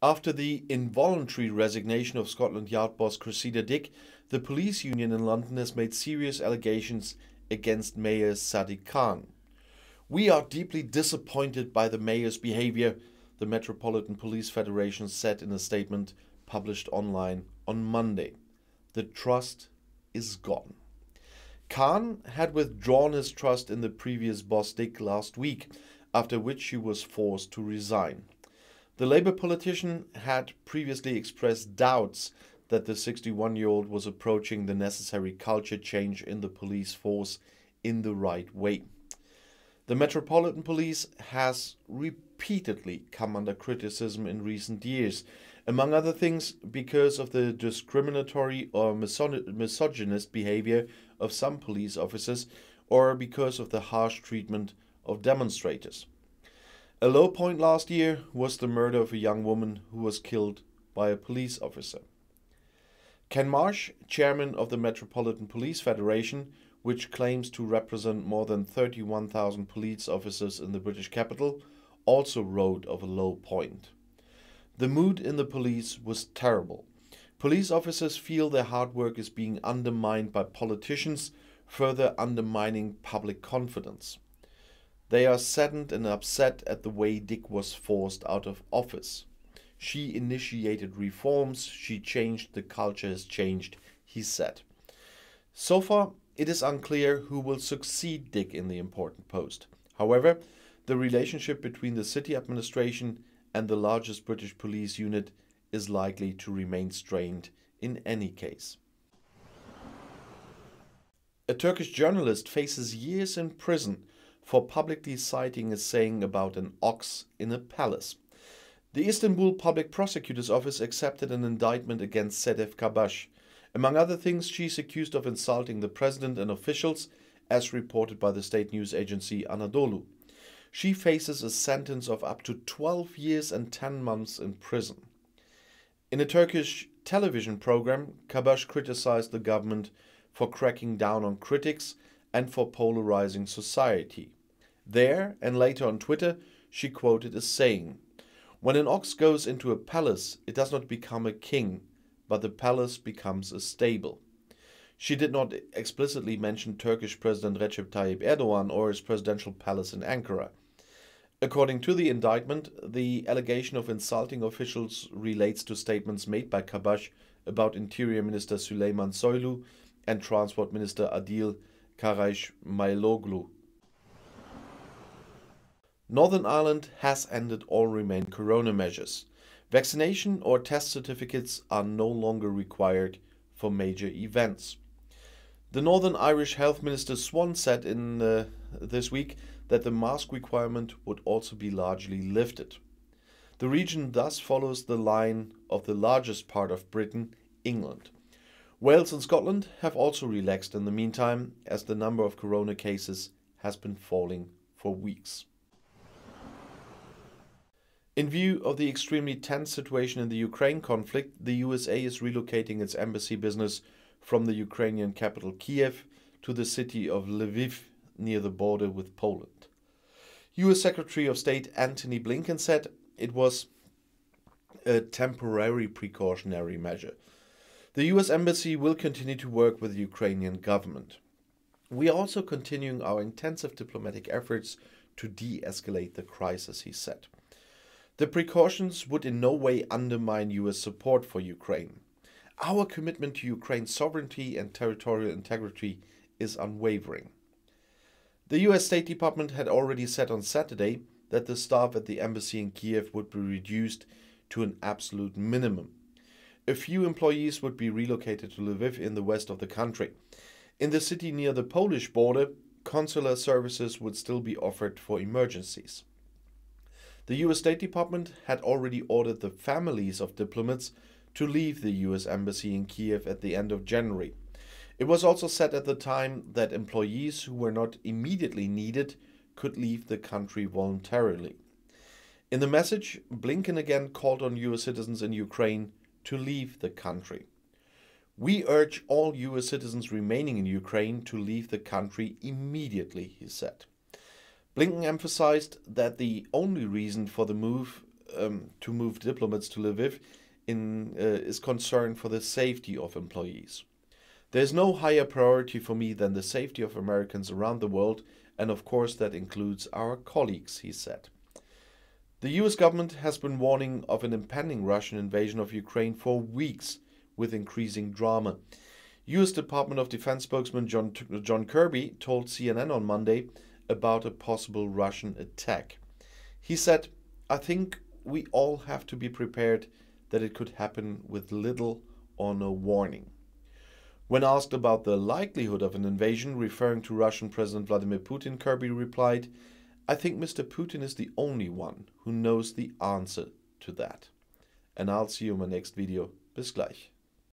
After the involuntary resignation of Scotland Yard boss Cressida Dick, the police union in London has made serious allegations against Mayor Sadiq Khan. "We are deeply disappointed by the mayor's behavior," the Metropolitan Police Federation said in a statement published online on Monday. "The trust is gone." Khan had withdrawn his trust in the previous boss Dick last week, after which she was forced to resign. The Labour politician had previously expressed doubts that the 61-year-old was approaching the necessary culture change in the police force in the right way. The Metropolitan Police has repeatedly come under criticism in recent years, among other things because of the discriminatory or misogynist behavior of some police officers, or because of the harsh treatment of demonstrators. A low point last year was the murder of a young woman who was killed by a police officer. Ken Marc, chairman of the Metropolitan Police Federation, which claims to represent more than 31,000 police officers in the British capital, also wrote of a low point. "The mood in the police was terrible. Police officers feel their hard work is being undermined by politicians, further undermining public confidence. They are saddened and upset at the way Dick was forced out of office. She initiated reforms, she changed, the culture has changed," he said. So far, it is unclear who will succeed Dick in the important post. However, the relationship between the city administration and the largest British police unit is likely to remain strained in any case. A Turkish journalist faces years in prison for publicly citing a saying about an ox in a palace. The Istanbul Public Prosecutor's Office accepted an indictment against Sedef Kabash. Among other things, she is accused of insulting the president and officials, as reported by the state news agency Anadolu. She faces a sentence of up to 12 years and 10 months in prison. In a Turkish television program, Kabash criticized the government for cracking down on critics and for polarizing society. There, and later on Twitter, she quoted a saying, "When an ox goes into a palace, it does not become a king, but the palace becomes a stable." She did not explicitly mention Turkish President Recep Tayyip Erdogan or his presidential palace in Ankara. According to the indictment, the allegation of insulting officials relates to statements made by Kabash about Interior Minister Süleyman Soylu and Transport Minister Adil Karayiçmayiloglu. Northern Ireland has ended all remaining corona measures. Vaccination or test certificates are no longer required for major events. The Northern Irish Health Minister Swan said this week that the mask requirement would also be largely lifted. The region thus follows the line of the largest part of Britain, England. Wales and Scotland have also relaxed in the meantime, as the number of corona cases has been falling for weeks. In view of the extremely tense situation in the Ukraine conflict, the USA is relocating its embassy business from the Ukrainian capital Kiev to the city of Lviv near the border with Poland. US Secretary of State Antony Blinken said it was a temporary precautionary measure. The US Embassy will continue to work with the Ukrainian government. "We are also continuing our intensive diplomatic efforts to de-escalate the crisis," he said. The precautions would in no way undermine US support for Ukraine. "Our commitment to Ukraine's sovereignty and territorial integrity is unwavering." The US State Department had already said on Saturday that the staff at the embassy in Kiev would be reduced to an absolute minimum. A few employees would be relocated to Lviv in the west of the country. In the city near the Polish border, consular services would still be offered for emergencies. The US State Department had already ordered the families of diplomats to leave the US Embassy in Kiev at the end of January. It was also said at the time that employees who were not immediately needed could leave the country voluntarily. In the message, Blinken again called on US citizens in Ukraine to leave the country. "We urge all US citizens remaining in Ukraine to leave the country immediately," he said. Blinken emphasized that the only reason for the move to move diplomats to Lviv is concern for the safety of employees. There's no higher priority for me than the safety of Americans around the world, and of course that includes our colleagues, he said. The US government has been warning of an impending Russian invasion of Ukraine for weeks, with increasing drama. US Department of Defense spokesman John Kirby told CNN on Monday about a possible Russian attack. He said, "I think we all have to be prepared that it could happen with little or no warning." When asked about the likelihood of an invasion, referring to Russian President Vladimir Putin, Kirby replied, "I think Mr. Putin is the only one who knows the answer to that." And I'll see you in my next video. Bis gleich.